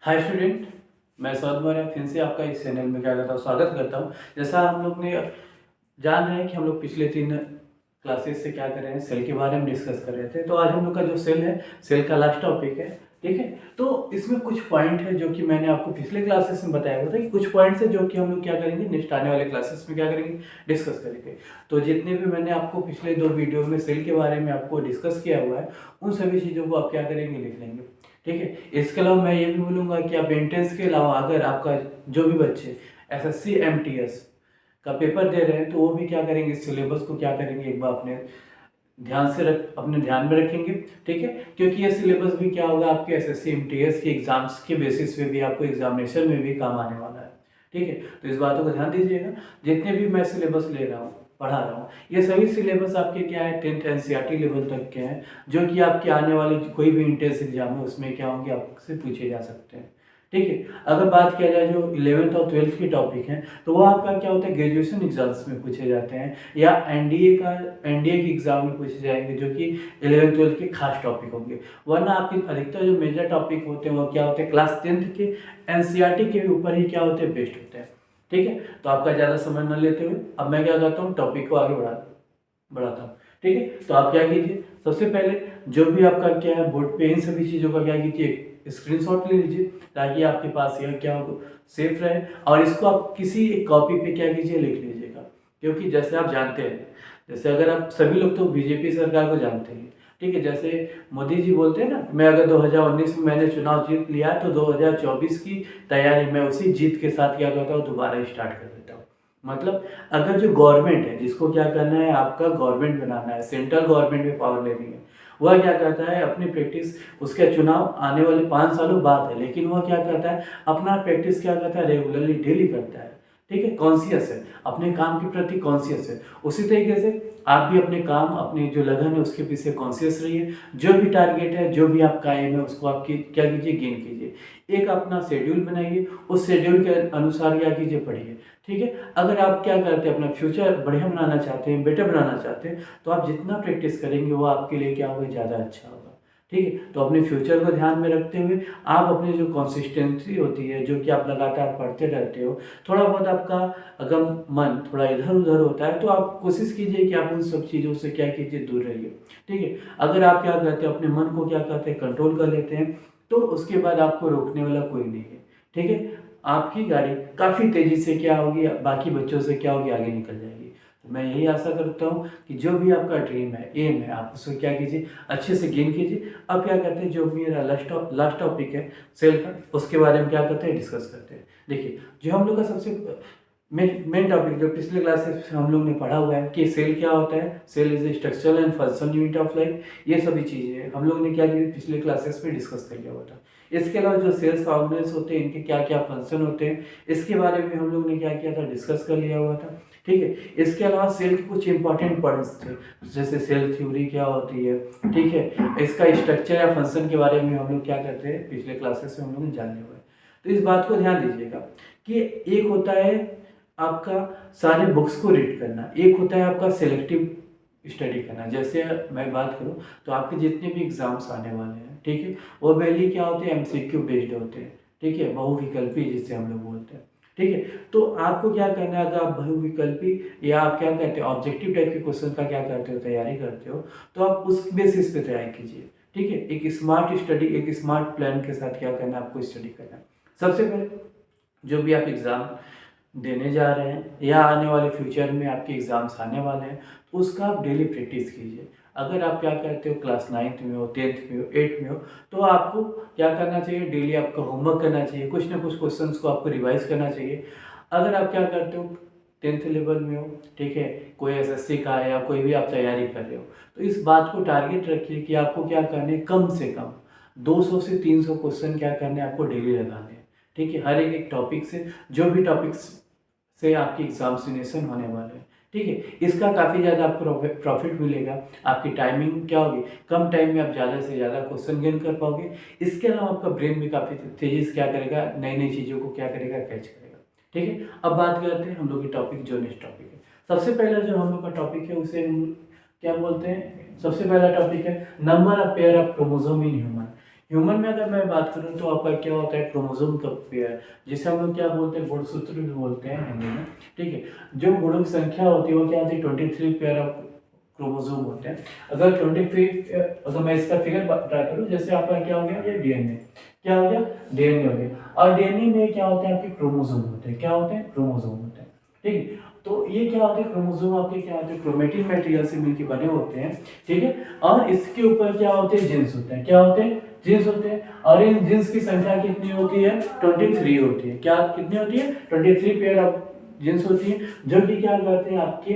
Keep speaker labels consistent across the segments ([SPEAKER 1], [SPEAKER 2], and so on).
[SPEAKER 1] Hi student, मैं सौरभ मौर्य फिर से आपका इस चैनल में क्या करता हूँ, स्वागत करता हूँ। जैसा हम लोग ने जान रहे हैं कि हम लोग पिछले 3 क्लासेस से क्या कर रहे हैं, सेल के बारे में डिस्कस कर रहे थे। तो आज हम लोग का जो सेल है, सेल का लास्ट टॉपिक है, ठीक है। तो इसमें कुछ पॉइंट है जो कि मैंने आपको पिछले क्लासेस में बताया हुआ था कि कुछ पॉइंट्स है जो कि हम लोग क्या करेंगे, नेक्स्ट आने वाले क्लासेस में क्या करेंगे, डिस्कस करेंगे। तो जितने भी मैंने आपको पिछले 2 वीडियो में सेल के बारे में आपको डिस्कस किया हुआ है, उन सभी चीज़ों को आप क्या करेंगे, लिख लेंगे, ठीक है। इसके अलावा मैं ये भी बोलूँगा कि आप एंट्रेंस के अलावा अगर आपका जो भी बच्चे एसएससी एमटीएस का पेपर दे रहे हैं, तो वो भी क्या करेंगे, इस सिलेबस को क्या करेंगे, एक बार अपने ध्यान में रखेंगे, ठीक है। क्योंकि ये सिलेबस भी क्या होगा, आपके एसएससी एमटीएस के एग्जाम्स के बेसिस पे भी आपको एग्जामिनेशन में भी काम आने वाला है, ठीक है। तो इस बातों को ध्यान दीजिएगा। जितने भी मैं सिलेबस ले रहा हूँ, पढ़ा रहा हूँ, ये सभी सिलेबस आपके क्या है, 10th एनसीईआरटी लेवल तक के हैं, जो कि आपके आने वाले कोई भी इंट्रेंस एग्जाम है उसमें क्या होंगे, आपसे पूछे जा सकते हैं, ठीक है। अगर बात किया जाए जो 11th और 12th के टॉपिक हैं, तो वो आपका क्या होता है, ग्रेजुएशन एग्जाम्स में पूछे जाते हैं, या एनडीए के एग्जाम में पूछे जाएंगे, जो कि 11th 12th के खास टॉपिक होंगे। वरना आपके अधिकतर जो मेजर टॉपिक होते हैं वो क्या होते हैं, क्लास 10th के एनसीईआरटी के ऊपर ही क्या होते हैं, बेस्ड होते हैं, ठीक है। तो आपका ज़्यादा समय न लेते हुए अब मैं क्या करता हूँ, टॉपिक को आगे बढ़ाता हूँ, ठीक है। तो आप क्या कीजिए, सबसे पहले जो भी आपका क्या है बोर्ड पे, इन सभी चीज़ों का क्या कीजिए, स्क्रीनशॉट ले लीजिए, ताकि आपके पास यह क्या हो, सेफ रहे। और इसको आप किसी एक कॉपी पे क्या कीजिए, लिख लीजिएगा। क्योंकि जैसे आप जानते हैं, जैसे अगर आप सभी लोग तो बीजेपी सरकार को जानते हैं, ठीक है। जैसे मोदी जी बोलते हैं ना, मैं अगर 2019 में मैंने चुनाव जीत लिया तो 2024 की तैयारी मैं उसी जीत के साथ क्या करता हूँ, दोबारा स्टार्ट कर देता हूँ। मतलब अगर जो गवर्नमेंट है, जिसको क्या करना है, आपका गवर्नमेंट बनाना है, सेंट्रल गवर्नमेंट में पावर लेनी है, वह क्या करता है, अपनी प्रैक्टिस, उसके चुनाव आने वाले 5 सालों बाद है, लेकिन वह क्या करता है, अपना प्रैक्टिस क्या करता है, रेगुलरली डेली करता है, ठीक है। कॉन्शियस है, अपने काम के प्रति कॉन्शियस है। उसी तरीके से आप भी अपने काम, अपनी जो लगन है उसके पीछे कॉन्शियस रहिए। जो भी टारगेट है, जो भी आपका एम है, उसको आपकी क्या कीजिए, गेन कीजिए। एक अपना शेड्यूल बनाइए, उस शेड्यूल के अनुसार क्या कीजिए, पढ़िए, ठीक है। अगर आप क्या करते हैं, अपना फ्यूचर बढ़िया बनाना चाहते हैं, बेटर बनाना चाहते हैं, तो आप जितना प्रैक्टिस करेंगे वो आपके लिए क्या होगा, ज़्यादा अच्छा होगा, ठीक है। तो अपने फ्यूचर को ध्यान में रखते हुए आप अपनी जो कंसिस्टेंसी होती है, जो कि आप लगातार पढ़ते रहते हो, थोड़ा बहुत आपका अगर मन थोड़ा इधर उधर होता है, तो आप कोशिश कीजिए कि आप उन सब चीज़ों से क्या कीजिए, दूर रहिए, ठीक है। अगर आप क्या करते हैं, अपने मन को क्या करते हैं, कंट्रोल कर लेते हैं, तो उसके बाद आपको रोकने वाला कोई नहीं है, ठीक है। आपकी गाड़ी काफ़ी तेज़ी से क्या होगी, बाकी बच्चों से क्या होगी, आगे निकल जाएगी। तो मैं यही आशा करता हूँ कि जो भी आपका ड्रीम है, एम है, आप उसको क्या कीजिए, अच्छे से गेन कीजिए। अब क्या करते हैं, जो मेरा लास्ट टॉपिक है सेल का, उसके बारे में क्या करते हैं, डिस्कस करते हैं। देखिए, जो हम लोग का सबसे मेन टॉपिक जो पिछले क्लासेस हम लोग ने पढ़ा हुआ है कि सेल क्या होता है, cell is a structural and functional unit of life, ये सभी चीज़ें हम लोग ने क्या किया, पिछले क्लासेस में डिस्कस कर लिया हुआ था। इसके अलावा जो सेल्स ऑर्गेनाइज होते हैं, इनके क्या क्या फंक्शन होते हैं, इसके बारे में हम लोग ने क्या किया था, डिस्कस कर लिया हुआ था, ठीक है। इसके अलावा सेल के कुछ इंपॉर्टेंट पॉइंट्स थे, जैसे सेल थ्योरी क्या होती है, ठीक है। इसका स्ट्रक्चर या फंक्शन के बारे में हम लोग क्या करते हैं, पिछले क्लासेस में हम लोग ने जान लिया हुआ है। तो इस बात को ध्यान दीजिएगा कि एक होता है आपका सारे बुक्स को रीड करना, एक होता है आपका सेलेक्टिव स्टडी करना। जैसे मैं बात करूं तो आपके जितने भी एग्जाम्स आने वाले हैं, ठीक है, वो पहले क्या होते हैं, एमसीक्यू बेस्ड होते हैं, ठीक है, बहुविकल्पी जिसे हम लोग बोलते हैं, ठीक है। तो आपको क्या करना है, अगर आप बहुविकल्पी या आप क्या कहते हैं, ऑब्जेक्टिव टाइप के क्वेश्चन का क्या करते हो, तैयारी करते हो, तो आप उस बेसिस पे तैयारी कीजिए, ठीक है। एक स्मार्ट स्टडी, एक स्मार्ट प्लान के साथ क्या करना है, आपको स्टडी करना है। सबसे पहले जो भी आप एग्ज़ाम देने जा रहे हैं या आने वाले फ्यूचर में आपके एग्ज़ाम्स आने वाले हैं, तो उसका आप डेली प्रैक्टिस कीजिए। अगर आप क्या करते हो, क्लास 9th में हो, 10th में हो, 8th में हो, तो आपको क्या करना चाहिए, डेली आपका होमवर्क करना चाहिए, कुछ ना कुछ क्वेश्चंस को आपको रिवाइज करना चाहिए। अगर आप क्या करते हो, 10th लेवल में हो, ठीक है, कोई एसएससी का है या कोई भी आप तैयारी कर रहे हो, तो इस बात को टारगेट रखिए कि आपको क्या करने, कम से कम 200 से 300 क्वेश्चन क्या करने, आपको डेली लगाने हैं, ठीक है। हर एक टॉपिक से, जो भी टॉपिक्स से आपकी एग्जामिनेशन होने वाले हैं, ठीक है, इसका काफ़ी ज़्यादा आपको प्रॉफिट मिलेगा। आपकी टाइमिंग क्या होगी, कम टाइम में आप ज़्यादा से ज़्यादा क्वेश्चन गेन कर पाओगे। इसके अलावा आपका ब्रेन भी काफ़ी तेज़ी से क्या करेगा, नई नई चीज़ों को क्या करेगा, कैच करेगा, ठीक है। अब बात करते हैं हम लोग की टॉपिक, जो नेक्स्ट टॉपिक है। सबसे पहला जो हम लोग का टॉपिक है उसे हम क्या बोलते हैं, सबसे पहला टॉपिक है number of pair of chromosome in human. Human में अगर मैं बात करूं तो आपका क्या होता है, क्रोमोसोम का पेयर, जिसे हम लोग क्या बोलते हैं, गुणसूत्र भी बोलते हैं हिंदी में। ठीक है, जो गुणों की संख्या होती है वो क्या होती है, 23 पेयर ऑफ क्रोमोसोम होते हैं। अगर 23, अगर मैं इसका फिगर ट्राई करूं, जैसे आपका क्या हो गया, ये डीएनए क्या हो गया, डीएनए हो गया, और डीएनए में क्या होते हैं, आपके क्रोमोसोम होते हैं। क्या होते हैं, क्रोमोसोम होते हैं। ठीक है, तो ये क्या होते हैं, क्रोमोसोम आपके क्या होते हैं, क्रोमेटिन मटेरियल से मिलकर बने होते हैं। ठीक है, और इसके ऊपर क्या होते हैं, जीन्स होते हैं। क्या होते हैं, जीन्स होते हैं, और इन जीन्स की संख्या कितनी होती है, 23 होती है। क्या कितनी होती है, 23 पेयर ऑफ जीन्स होती है, जो कि क्या करते हैं आपके,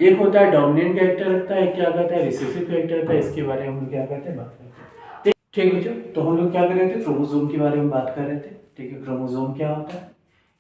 [SPEAKER 1] एक होता है डोमिनेंट कैरेक्टर रखता है, एक क्या करता है, रिसेसिव कैरेक्टर रखता है। इसके बारे में हम लोग क्या करते हैं, बात करते हैं। ठीक है, तो हम लोग क्या कर रहे थे, क्रोमोसोम के बारे में बात कर रहे थे। ठीक है, क्रोमोसोम क्या होता है,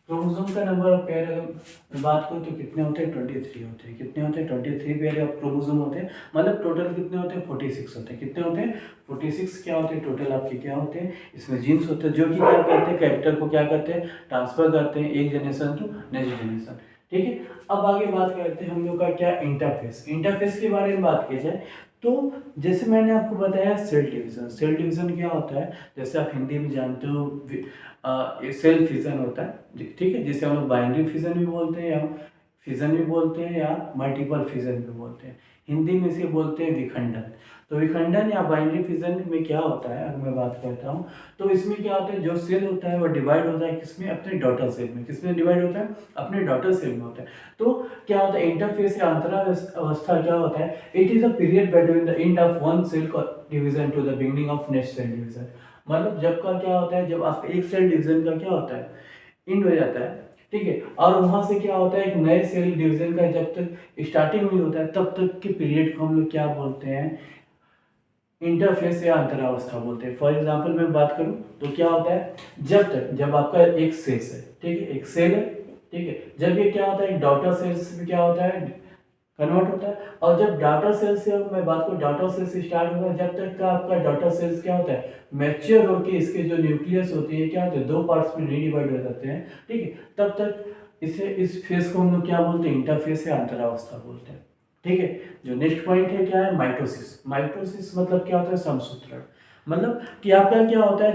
[SPEAKER 1] क्रोमोसोम का नंबर ऑफ पेयर अगर मैं बात करूँ तो कितने होते हैं, 23 होते हैं। कितने होते हैं, 23 पेयर ऑफ क्रोमोसोम होते हैं। मतलब टोटल कितने होते हैं, 46 होते हैं। कितने होते हैं, 46 क्या होते हैं टोटल आपके, क्या होते हैं, इसमें जीन्स होते हैं, जो कि क्या करते हैं, कैरेक्टर को क्या करते हैं, ट्रांसफर करते हैं एक जनरेशन टू नेक्स्ट जनरेशन। ठीक है, अब आगे बात करते हैं हम लोग का क्या, इंटरफेस। इंटरफेस के बारे में बात की जाए तो जैसे मैंने आपको बताया सेल डिवीजन। सेल डिवीजन क्या होता है, जैसे आप हिंदी में जानते हो, सेल फिजन होता है। ठीक है, जिसे हम लोग बाइनरी फिजन भी बोलते हैं, या फिजन भी बोलते हैं, या मल्टीपल फिजन भी बोलते हैं। हिंदी में इसे बोलते हैं विखंडन। तो विखंडन या बाइनरी फिजन में क्या होता है, अगर मैं बात करता हूँ तो इसमें क्या होता है, जो सेल होता है वो डिवाइड होता है किसमें, अपने डॉटर सेल में। किसमें डिवाइड होता है, अपने डॉटर सेल में होता है। तो क्या होता है, इंटरफेस या अंतरावस्था क्या होता है, it is a period between the end of one cell division to the beginning of next cell division. मतलब जब का क्या होता है, जब आपका एक सेल डिवीजन का क्या होता है, एंड हो जाता है। ठीक है, और वहां से क्या होता है, एक नए सेल डिवीजन का जब तक स्टार्टिंग नहीं होता है तब तक के पीरियड को हम लोग क्या बोलते हैं, इंटरफेस या अंतरावस्था बोलते हैं। फॉर एग्जांपल मैं बात करूं तो क्या होता है, जब तक, जब आपका एक सेल्स है, ठीक है, एक सेल है, ठीक है, जब ये क्या होता है, एक डॉटर सेल्स में क्या होता है, कन्वर्ट होता है। और जब डाटा सेल से मैं बात करूँ, डाटा सेल से स्टार्ट होता है, जब तक का आपका डाटा सेल्स क्या होता है, मैच्योर होकर इसके जो न्यूक्लियस होती है क्या होते हैं, दो पार्ट्स में डिवाइड हो जाते हैं। ठीक है, तब तक इसे, इस फेज को हम लोग क्या बोलते हैं, इंटरफेस या अंतरावस्था बोलते हैं। ठीक है, जो नेक्स्ट पॉइंट है क्या है, माइटोसिस। माइटोसिस मतलब क्या होता है, समसूत्रण। मतलब कि आपका क्या होता है,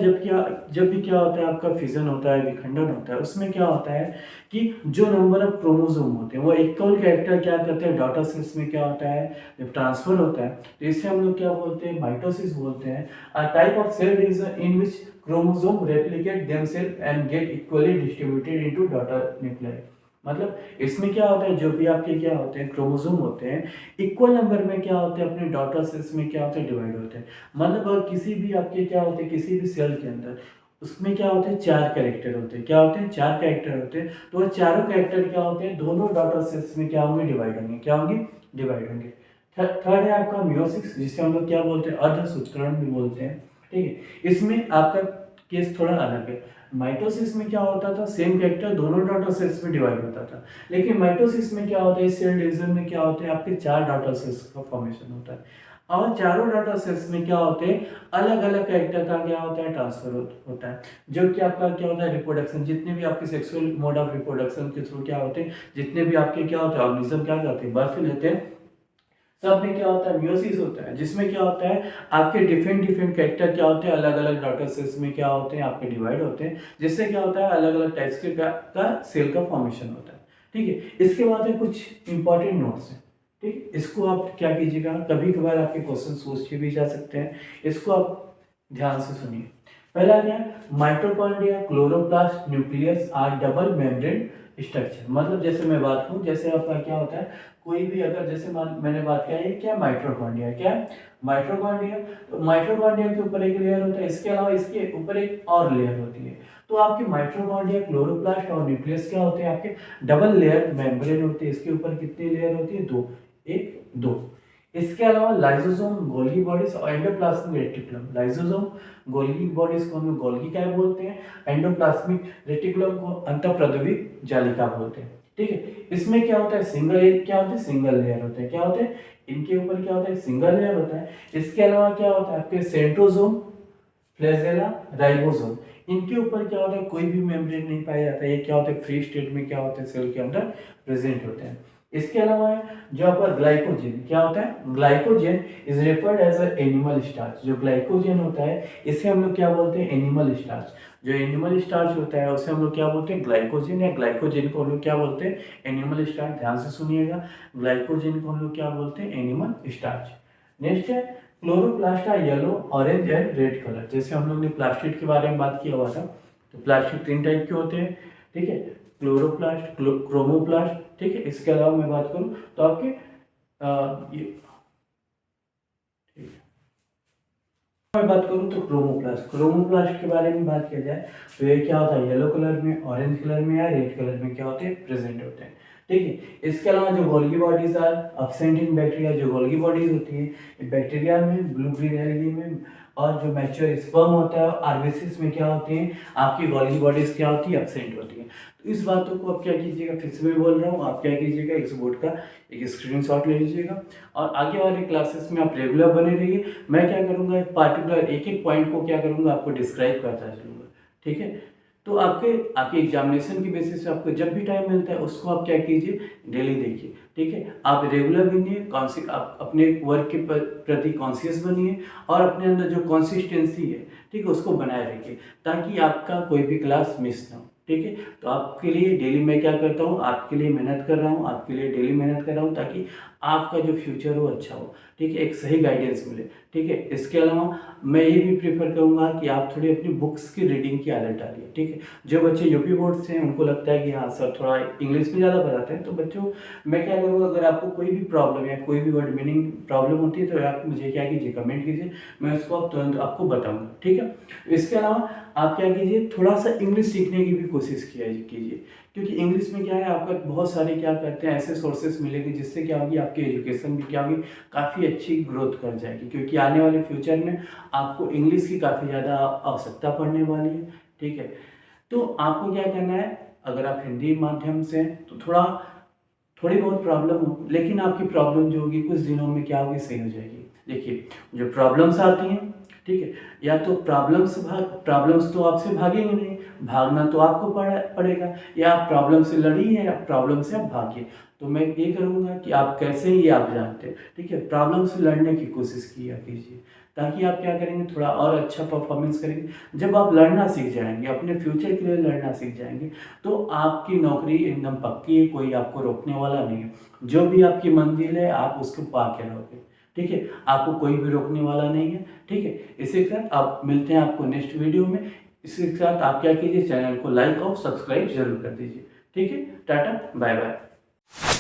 [SPEAKER 1] जब भी क्या होता है, आपका फिजन होता है, विखंडन होता है, उसमें क्या होता है कि जो नंबर ऑफ क्रोमोसोम होते हैं वो इक्वल कैरेक्टर क्या करते हैं, डॉटर सेल्स में क्या होता है, जब ट्रांसफर होता है तो इसे हम लोग क्या बोलते हैं, माइटोसिस बोलते हैं। A type of cell division in which chromosome replicate themselves and get equally distributed into daughter nuclei. मतलब इसमें क्या होता है, जो भी आपके क्या होते हैं, क्रोमोसोम होते हैं, इक्वल नंबर में क्या होते हैं, अपने डॉटर सेल्स में क्या होते हैं, डिवाइड होते हैं। मतलब अगर किसी भी आपके क्या होते हैं, किसी भी सेल के अंदर उसमें क्या होते हैं, 4 कैरेक्टर होते हैं। क्या होते हैं, 4 कैरेक्टर होते हैं। तो वो चारों कैरेक्टर क्या होते हैं, दोनों डॉटर सेल्स में क्या होंगे, डिवाइड होंगे। क्या होंगे, डिवाइड होंगे। थर्ड है आपका म्योसिस, जिसे हम लोग क्या बोलते हैं, अर्धसूत्रण भी बोलते हैं। ठीक है, इसमें आपका केस थोड़ा अलग है। माइटोसिस में क्या होता था, सेम कैरेक्टर दोनों डॉटर सेल्स में डिवाइड होता था। लेकिन माइटोसिस में क्या होता है, इस सेल डिवीजन में क्या होता है, आपके 4 डॉटर सेल्स का फॉर्मेशन होता है। और चारों डाटा सेल्स में क्या होते हैं, अलग अलग कैरेक्टर का क्या होता है, ट्रांसफर होता है। जो कि आपका क्या होता है, रिप्रोडक्शन, जितने भी आपके सेक्सुअल मोड ऑफ रिप्रोडक्शन के थ्रू क्या होते हैं, जितने भी आपके क्या होते हैं, ऑर्गेनिज्म क्या करते हैं, बर्थ लेते हैं, सब में क्या होता है, म्योसिस होता है। जिसमें क्या होता है, आपके डिफरेंट डिफरेंट कैरेक्टर क्या होते हैं, अलग अलग डॉटर सेल्स में क्या होते हैं, आपके डिवाइड होते हैं। जिससे क्या होता है, अलग अलग टाइप्स के का सेल का फॉर्मेशन होता है। ठीक है, इसके बाद में कुछ इंपॉर्टेंट नोट्स हैं। ठीक, इसको आप क्या कीजिएगा, कभी कभार आपके क्वेश्चन सोच के भी जा सकते हैं, इसको आप ध्यान से सुनिए। पहला क्या है, mitochondria, chloroplast, nucleus are double membrane structure. मतलब जैसे मैं बात करूं, जैसे आपका क्या होता है, कोई भी अगर जैसे मैंने बात किया है, क्या माइटोकॉन्ड्रिया, क्या माइटोकॉन्ड्रिया, तो माइटोकॉन्ड्रिया के ऊपर एक लेयर होता है, इसके अलावा इसके ऊपर एक और लेयर होती है। तो आपके माइटोकॉन्ड्रिया, क्लोरोप्लास्ट और न्यूक्लियस क्या होते हैं, आपके डबल लेयर मेम्ब्रेन होते हैं। इसके ऊपर कितनी लेयर होती है, 2, 1, 2। इसके अलावा लाइसोसोम, गोल्गी बॉडीज और endoplasmic reticulum. Lysosome, Golgi bodies को हम गोल्गी काय बोलते हैं, एंडोप्लाज्मिक रेटिकुलम को अंतःप्रद्रविक जालिका बोलते हैं। ठीक है, इसमें क्या होता है, क्या होता है, सिंगल लेयर होते हैं। क्या होते हैं, इनके ऊपर क्या होता है, सिंगल लेयर होता है। इसके अलावा क्या होता है, आपके सेंट्रोसोम, फ्लैजेला, राइबोसोम, इनके ऊपर क्या होता है, कोई भी मेम्ब्रेन नहीं पाया जाता है। ये क्या होता है, फ्री स्टेट में क्या होते हैं, सेल के अंदर प्रेजेंट होते हैं। इसके अलावा है जो आपका ग्लाइकोजन, क्या होता है glycogen is referred as a animal starch. जो ग्लाइकोजन होता है इसे हम लोग क्या बोलते हैं एनिमल स्टार्च। जो एनिमल स्टार्च होता है उसे हम लोग क्या बोलते हैं ग्लाइकोजन, या ग्लाइकोजन को हम लोग क्या बोलते हैं एनिमल स्टार्च। ध्यान से सुनिएगा, ग्लाइकोजन को हम लोग क्या बोलते हैं एनिमल स्टार्च। नेक्स्ट है क्लोरोप्लास्ट है yellow, orange and red colour. जैसे हम लोग ने प्लास्टिड के बारे में बात किया हुआ था, तो प्लास्टिड 3 टाइप के होते हैं, ठीक है, क्लोरोप्लास्ट, क्रोमोप्लास्ट, ठीक है। इसके अलावा मैं बात करूं तो आपके ये ठीक है, मैं बात करूं तो क्रोमोप्लास्ट, क्रोमोप्लास्ट के बारे में बात किया जाए तो ये क्या होता है येलो कलर में, ऑरेंज कलर में या रेड कलर में क्या होते हैं प्रेजेंट होते हैं, ठीक है। इसके अलावा जो Golgi bodies are absent in bacteria, जो गोल्गी बॉडीज होती है बैक्टीरिया में, ब्लू ग्रीन एल्गी में, और जो मैच्योर स्पर्म होता है आरबीसीज में क्या होती है आपकी गोल्गी बॉडीज क्या होती है एब्सेंट होती है। तो इस बातों को आप क्या कीजिएगा, फिर से मैं बोल रहा हूँ, आप क्या कीजिएगा इस बोर्ड का एक स्क्रीनशॉट ले लीजिएगा और आगे वाले क्लासेस में आप रेगुलर बने रहिए। मैं क्या करूँगा पार्टिकुलर एक एक पॉइंट को क्या करूँगा आपको डिस्क्राइब करता चलूँगा, ठीक है। तो आपके एग्जामिनेशन की बेसिस पे आपको जब भी टाइम मिलता है उसको आप क्या कीजिए डेली देखिए, ठीक है। आप रेगुलर बनिए, आप अपने वर्क के प्रति कॉन्शियस बनिए और अपने अंदर जो कंसिस्टेंसी है, ठीक है, उसको बनाए रखिए ताकि आपका कोई भी क्लास मिस ना हो, ठीक है। तो आपके लिए डेली मैं क्या करता हूँ, आपके लिए मेहनत कर रहा हूँ, आपके लिए डेली मेहनत कर रहा हूँ ताकि आपका जो फ्यूचर हो अच्छा हो, ठीक है, एक सही गाइडेंस मिले, ठीक है। इसके अलावा मैं ये भी प्रेफर करूँगा कि आप थोड़ी अपनी बुक्स की रीडिंग की आदत डालिए, ठीक है। जो बच्चे यूपी बोर्ड से हैं उनको लगता है कि हाँ सर थोड़ा इंग्लिश में ज़्यादा बताते हैं, तो बच्चों मैं क्या करूँगा, अगर आपको कोई भी प्रॉब्लम या कोई भी वर्ड मीनिंग प्रॉब्लम होती है तो आप मुझे क्या कीजिए कमेंट कीजिए, मैं उसको आप तुरंत आपको बताऊँगा, ठीक है। इसके अलावा आप क्या कीजिए थोड़ा सा इंग्लिश सीखने की भी कोशिश कीजिए, क्योंकि इंग्लिश में क्या है आपका बहुत सारे क्या करते हैं ऐसे सोर्सेस मिलेंगे जिससे क्या होगी आपकी एजुकेशन भी क्या होगी काफ़ी अच्छी ग्रोथ कर जाएगी, क्योंकि आने वाले फ्यूचर में आपको इंग्लिश की काफ़ी ज़्यादा आवश्यकता पड़ने वाली है, ठीक है। तो आपको क्या करना है, अगर आप हिंदी माध्यम से तो थोड़ी बहुत प्रॉब्लम हो, लेकिन आपकी प्रॉब्लम जो होगी कुछ दिनों में क्या होगी सही हो जाएगी। देखिए जो प्रॉब्लम्स आती हैं, ठीक है, या तो प्रॉब्लम्स तो आपसे भागेंगे नहीं, भागना तो आपको पड़ेगा, या आप प्रॉब्लम से लड़िए या प्रॉब्लम से आप भागिए। तो मैं ये करूँगा कि आप कैसे ये आप जानते हैं, ठीक है, प्रॉब्लम से लड़ने की कोशिश किया कीजिए ताकि आप क्या करेंगे थोड़ा और अच्छा परफॉर्मेंस करेंगे। जब आप लड़ना सीख जाएंगे, अपने फ्यूचर के लिए लड़ना सीख जाएंगे, तो आपकी नौकरी एकदम पक्की है, कोई आपको रोकने वाला नहीं है। जो भी आपकी मंजिल है आप उसको पा के रहोगे, ठीक है, आपको कोई भी रोकने वाला नहीं है, ठीक है। इसी के साथ आप मिलते हैं आपको नेक्स्ट वीडियो में। इसी के साथ आप क्या कीजिए चैनल को लाइक और सब्सक्राइब जरूर कर दीजिए, ठीक है। Tata bye bye.